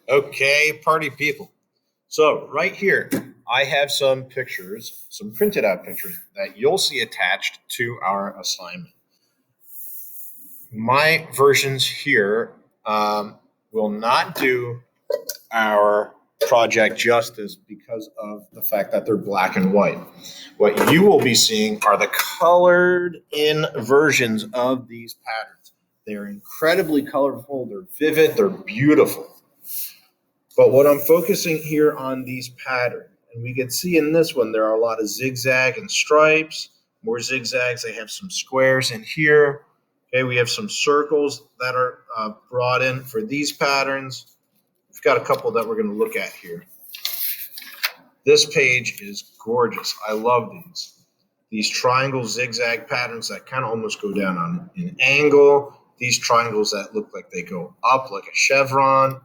Okay, party people. So right here, I have some pictures, some printed out pictures that you'll see attached to our assignment. My versions here will not do our project justice because of the fact that they're black and white. What you will be seeing are the colored in versions of these patterns. They're incredibly colorful, they're vivid, they're beautiful. But what I'm focusing here on these patterns, and we can see in this one, there are a lot of zigzag and stripes, more zigzags. They have some squares in here. Okay, we have some circles that are brought in for these patterns. We've got a couple that we're going to look at here. This page is gorgeous. I love these. These triangle zigzag patterns that kind of almost go down on an angle. These triangles that look like they go up like a chevron.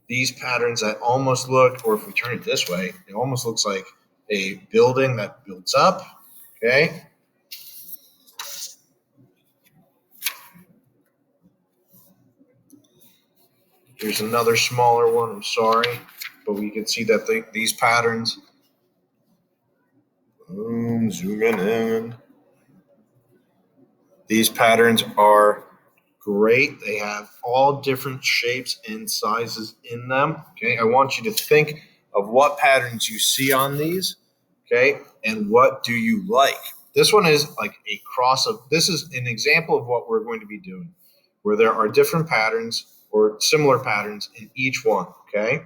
These patterns that almost look, or if we turn it this way, it almost looks like a building that builds up, okay? Here's another smaller one, I'm sorry, but we can see that these patterns, zooming in. These patterns are great. They have all different shapes and sizes in them. Okay, I want you to think of what patterns you see on these, okay, and what do you like. This one is like a cross of, this is an example of what we're going to be doing, where there are different patterns or similar patterns in each one, okay?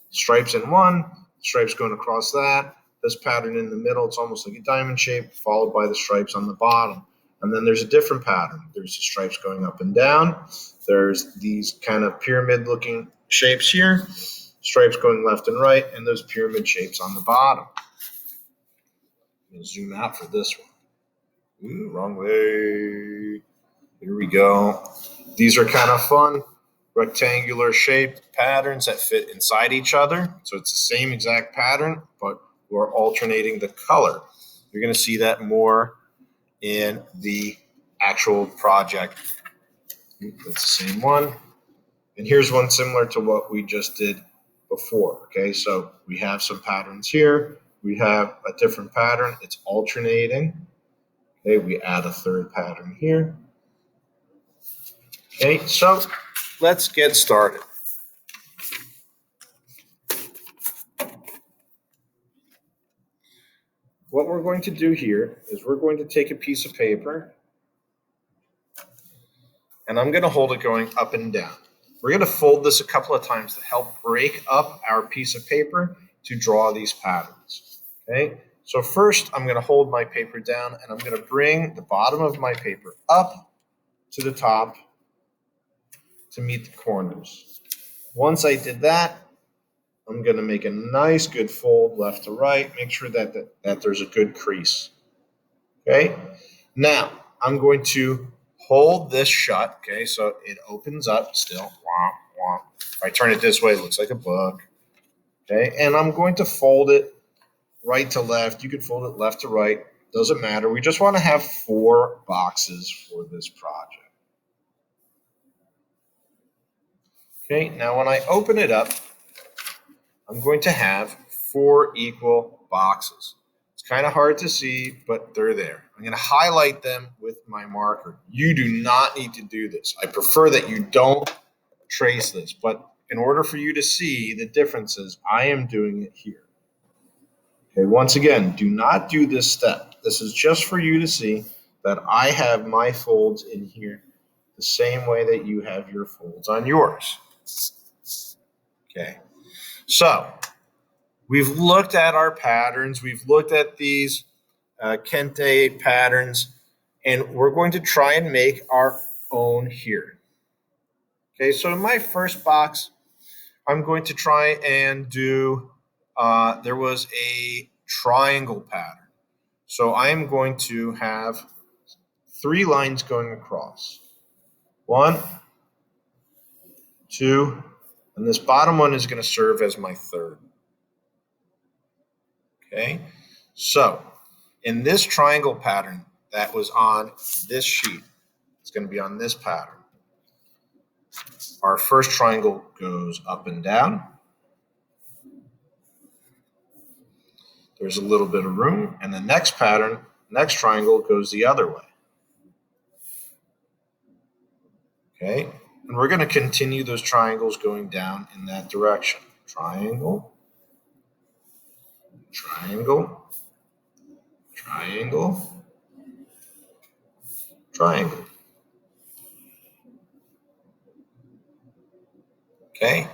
Stripes in one, stripes going across that. This pattern in the middle, it's almost like a diamond shape, followed by the stripes on the bottom. And then there's a different pattern. There's the stripes going up and down. There's these kind of pyramid-looking shapes here, stripes going left and right, and those pyramid shapes on the bottom. I'm going to zoom out for this one. Ooh, wrong way. Here we go. These are kind of fun, rectangular shaped patterns that fit inside each other. So it's the same exact pattern, but we're alternating the color. You're going to see that more in the actual project. That's the same one. And here's one similar to what we just did before. Okay, so we have some patterns here. We have a different pattern. It's alternating. Okay, we add a third pattern here. Okay, so let's get started. What we're going to do here is we're going to take a piece of paper, and I'm going to hold it going up and down. We're going to fold this a couple of times to help break up our piece of paper to draw these patterns. Okay, so first I'm going to hold my paper down, and I'm going to bring the bottom of my paper up to the top to meet the corners. Once I did that, I'm going to make a nice good fold left to right. Make sure that there's a good crease. Okay, now I'm going to hold this shut. Okay, so it opens up still. Womp, womp. If I turn it this way, it looks like a book. Okay, and I'm going to fold it right to left. You could fold it left to right. Doesn't matter. We just want to have 4 boxes for this project. Okay, now when I open it up, I'm going to have 4 equal boxes. It's kind of hard to see, but they're there. I'm going to highlight them with my marker. You do not need to do this. I prefer that you don't trace this, but in order for you to see the differences, I am doing it here. Okay, once again, do not do this step. This is just for you to see that I have my folds in here the same way that you have your folds on yours. Okay. So we've looked at our patterns. We've looked at these Kente patterns, and we're going to try and make our own here. Okay, so in my first box, I'm going to try and do, there was a triangle pattern. So I am going to have 3 lines going across. 1, 2, and this bottom one is going to serve as my third. Okay, so in this triangle pattern that was on this sheet, it's going to be on this pattern. Our first triangle goes up and down. There's a little bit of room, and the next pattern, next triangle goes the other way. Okay, and we're going to continue those triangles going down in that direction. Triangle, triangle, triangle, triangle. Okay,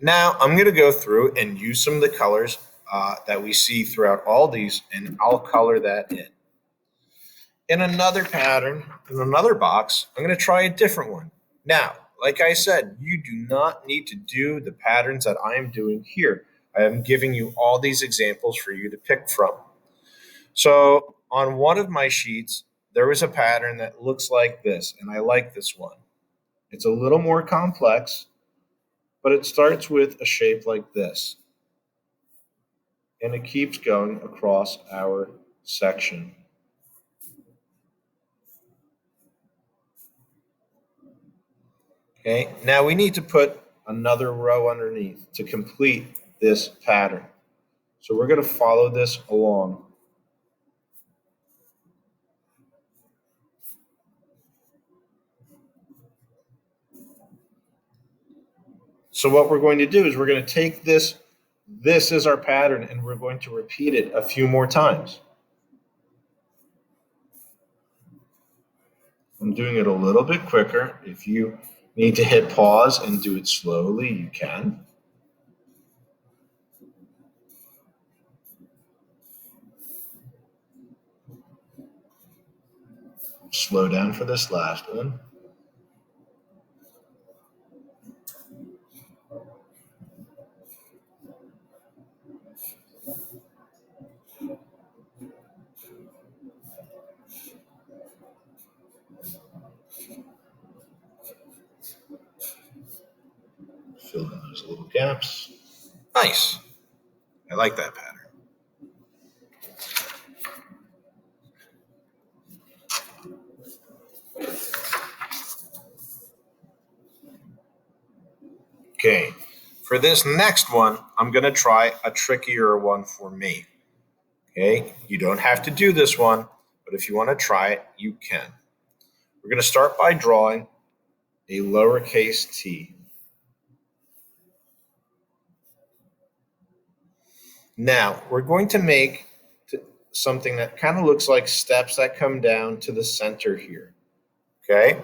now I'm going to go through and use some of the colors that we see throughout all these, and I'll color that in. In another pattern, in another box, I'm going to try a different one. Now, like I said, you do not need to do the patterns that I am doing here. I am giving you all these examples for you to pick from. So on one of my sheets, there was a pattern that looks like this, and I like this one. It's a little more complex, but it starts with a shape like this. And it keeps going across our section. Okay, now we need to put another row underneath to complete this pattern. So we're going to follow this along. So what we're going to do is we're going to take this is our pattern, and we're going to repeat it a few more times. I'm doing it a little bit quicker. If you need to hit pause and do it slowly, you can. Slow down for this last one. Fill in those little gaps. Nice. I like that pattern. Okay, for this next one, I'm going to try a trickier one for me. Okay, you don't have to do this one, but if you want to try it, you can. We're going to start by drawing a lowercase t. Now, we're going to make something that kind of looks like steps that come down to the center here. Okay?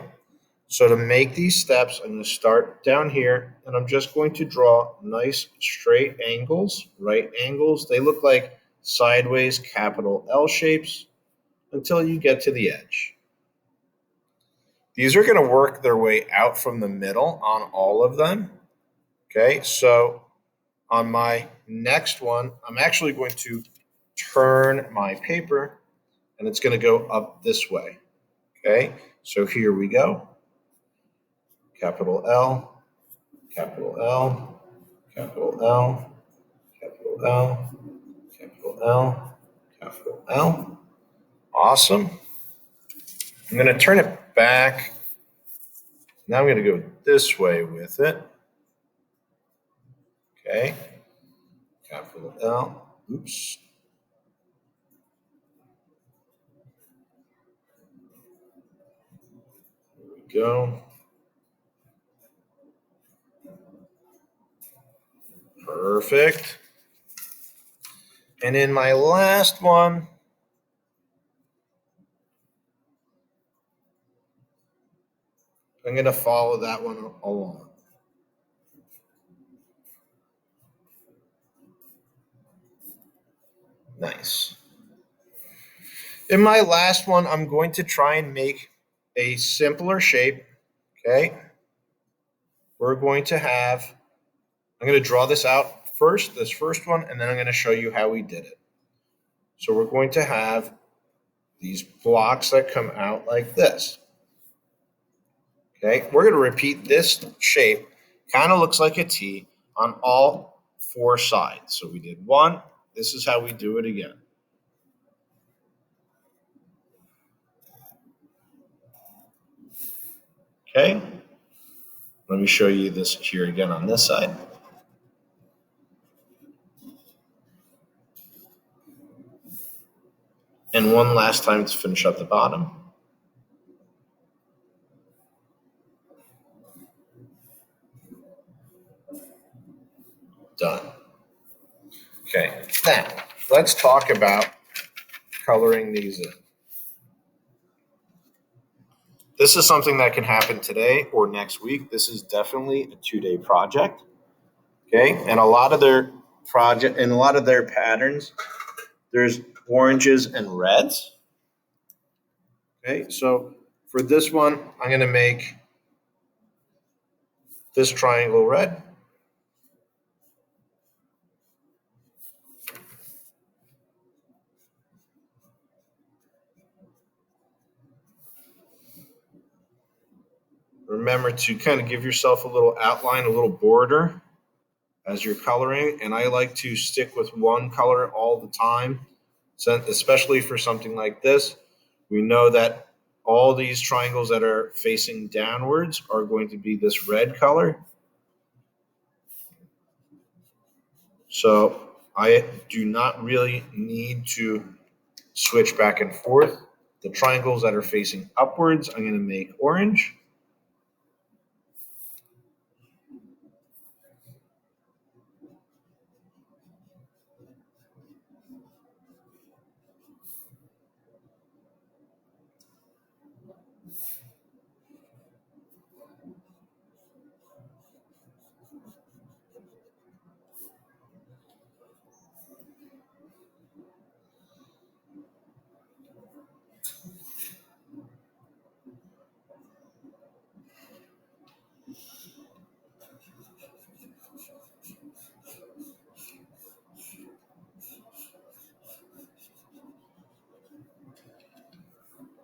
So to make these steps, I'm going to start down here, and I'm just going to draw nice straight angles, right angles. They look like sideways capital L shapes until you get to the edge. These are going to work their way out from the middle on all of them. Okay, so on my next one, I'm actually going to turn my paper, and it's going to go up this way. Okay, so here we go. Capital L, capital L, capital L, capital L, capital L, capital L. Awesome. I'm going to turn it back. Now I'm going to go this way with it. Okay. Capital L. Oops. There we go. Perfect. And in my last one, I'm going to follow that one along. Nice. In my last one, I'm going to try and make a simpler shape. Okay. I'm going to draw this out first, this first one, and then I'm going to show you how we did it. So we're going to have these blocks that come out like this. Okay, we're going to repeat this shape, kind of looks like a T, on all four sides. So we did one, this is how we do it again. Okay, Let me show you this here again on this side. And one last time to finish up the bottom. Done. Okay, now let's talk about coloring these in. This is something that can happen today or next week. This is definitely a 2-day project. Okay, and a lot of their patterns, there's oranges and reds. Okay, so for this one, I'm going to make this triangle red. Remember to kind of give yourself a little outline, a little border as you're coloring. And I like to stick with one color all the time, especially for something like this. We know that all these triangles that are facing downwards are going to be this red color. So I do not really need to switch back and forth. The triangles that are facing upwards, I'm going to make orange.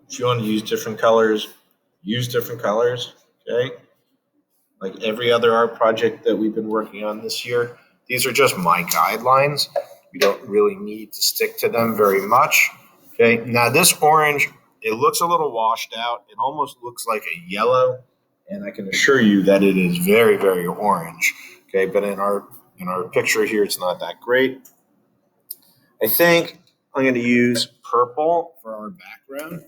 If you want to use different colors, use different colors, okay? Like every other art project that we've been working on this year, these are just my guidelines. We don't really need to stick to them very much, okay? Now this orange, it looks a little washed out. It almost looks like a yellow, and I can assure you that it is very, very orange, okay? But in our picture here, it's not that great. I think I'm going to use purple for our background.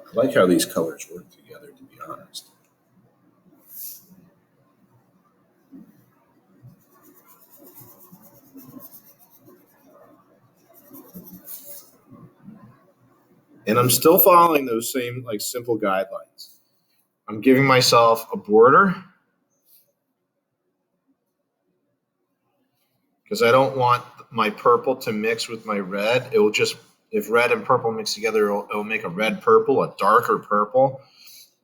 I like how these colors work together, to be honest. And I'm still following those same like simple guidelines. I'm giving myself a border because I don't want my purple to mix with my red. It will just, if red and purple mix together, it'll make a red purple, a darker purple.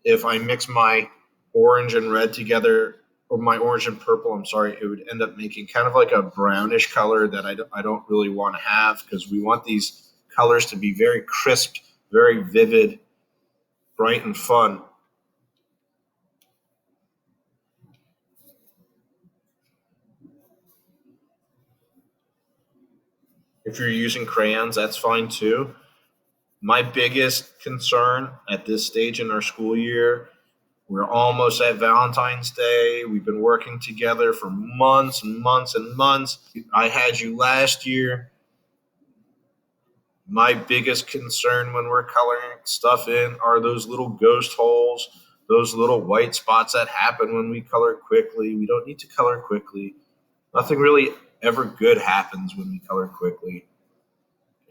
If I mix my orange and red together, or my orange and purple, I'm sorry, it would end up making kind of like a brownish color that I don't really want to have, because we want these colors to be very crisp, very vivid, bright and fun. If you're using crayons, that's fine too. My biggest concern at this stage in our school year, we're almost at Valentine's Day. We've been working together for months and months and months. I had you last year. My biggest concern when we're coloring stuff in are those little ghost holes, those little white spots that happen when we color quickly. We don't need to color quickly. Nothing really ever good happens when we color quickly.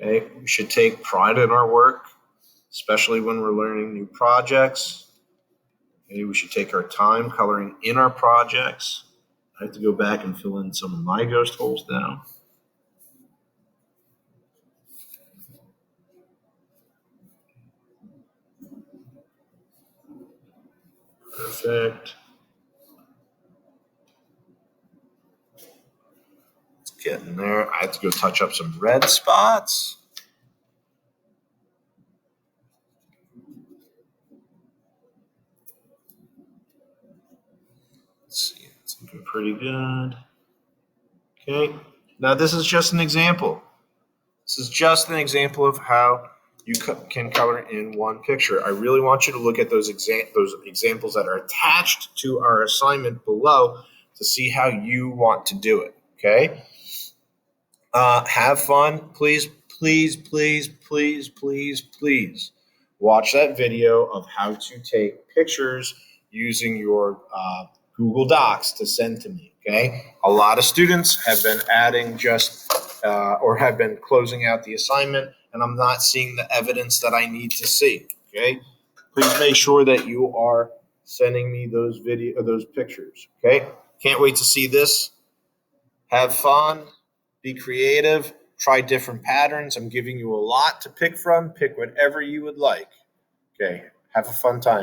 Okay, we should take pride in our work, especially when we're learning new projects. Okay, we should take our time coloring in our projects. I have to go back and fill in some of my ghost holes now. Perfect. Getting there. I have to go touch up some red spots. Let's see, it's looking pretty good. Okay, now this is just an example. This is just an example of how you can color in one picture. I really want you to look at those examples that are attached to our assignment below to see how you want to do it, okay? Have fun. Please, please, please, please, please, please watch that video of how to take pictures using your Google Docs to send to me, okay? A lot of students have been adding or have been closing out the assignment, and I'm not seeing the evidence that I need to see, okay? Please make sure that you are sending me those pictures, okay? Can't wait to see this. Have fun. Be creative. Try different patterns. I'm giving you a lot to pick from. Pick whatever you would like. Okay. Have a fun time.